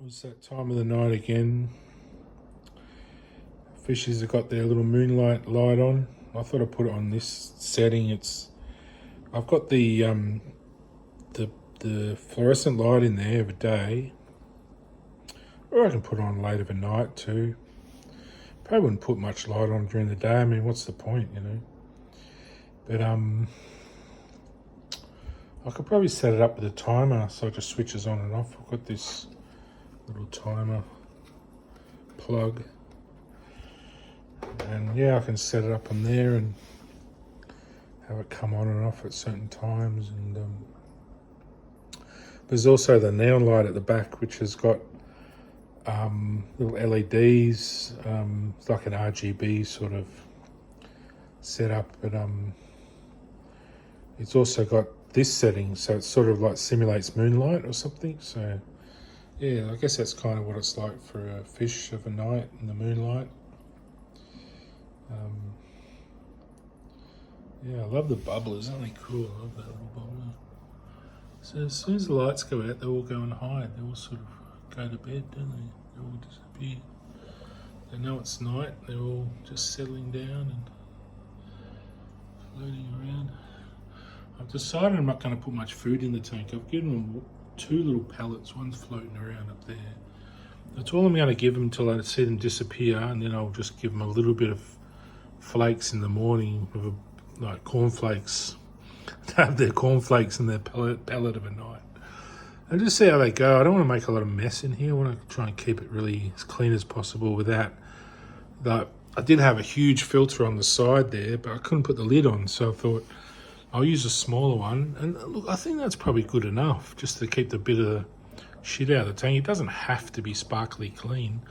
It was that time of the night again. Fishies have got their little moonlight light on. I thought I'd put it on this setting. I've got the fluorescent light in there every day, or I can put it on late of a night too. Probably wouldn't put much light on during the day. I mean, what's the point, you know? But I could probably set it up with a timer so it just switches on and off. I've got this little timer plug, and yeah, I can set it up on there and have it come on and off at certain times. And there's also the neon light at the back, which has got little LEDs. It's like an RGB sort of setup, but it's also got this setting, so it sort of like simulates moonlight or something. So yeah, I guess that's kind of what it's like for a fish of a night in the moonlight. Yeah, I love the bubblers, aren't they cool? I love that little bubbler. So as soon as the lights go out, they all go and hide. They all sort of go to bed, don't they? They all disappear. They know it's night. They're all just settling down and floating around. I've decided I'm not going to put much food in the tank. I've given them 2 little pellets. One's floating around up there. That's all I'm going to give them until I see them disappear, and then I'll just give them a little bit of flakes in the morning, with like cornflakes. To have their cornflakes and their pellet of a night, and just see how they go. I don't want to make a lot of mess in here. I want to try and keep it really as clean as possible without that. I did have a huge filter on the side there, but I couldn't put the lid on, so I thought I'll use a smaller one. And look, I think that's probably good enough just to keep the bit of the shit out of the tank. It doesn't have to be sparkly clean.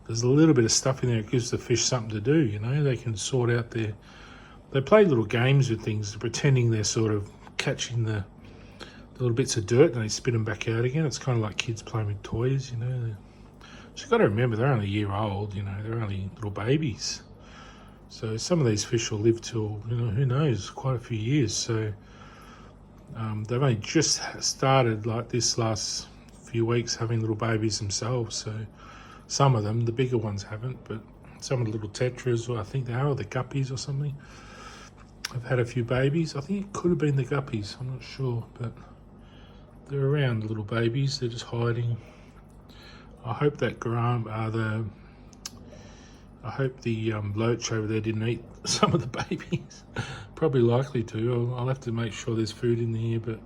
There's a little bit of stuff in there that gives the fish something to do, you know. They can sort out their... They play little games with things, pretending they're sort of catching the little bits of dirt, and they spit them back out again. It's kind of like kids playing with toys, you know. You've got to remember, they're only a year old, you know. They're only little babies. So some of these fish will live till, you know, who knows, quite a few years. So they've only just started, like this last few weeks, having little babies themselves. So some of them, the bigger ones haven't, but some of the little tetras, or I think they are, or the guppies or something, I've had a few babies. I think it could have been the guppies, I'm not sure, but they're around, little babies. They're just hiding. I hope that loach over there didn't eat some of the babies. Probably likely to. I'll have to make sure there's food in here, but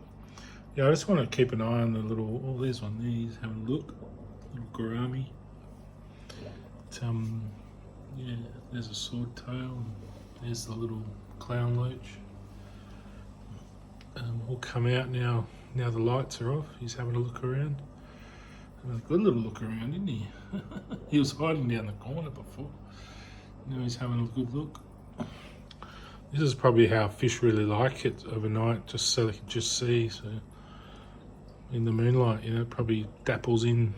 yeah, I just want to keep an eye on the little... Oh, there's one there. He's having a look. Little gourami. Yeah, there's a swordtail. There's the little clown loach. Will come out now. Now the lights are off. He's having a look around. Having a good little look around, isn't he? He was hiding down the corner before. Now he's having a good look. This is probably how fish really like it overnight, just so they can just see. So in the moonlight, you know, it probably dapples in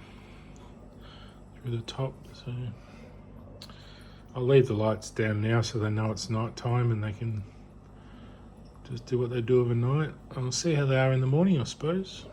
through the top. So I'll leave the lights down now so they know it's night time and they can just do what they do overnight. I'll see how they are in the morning, I suppose.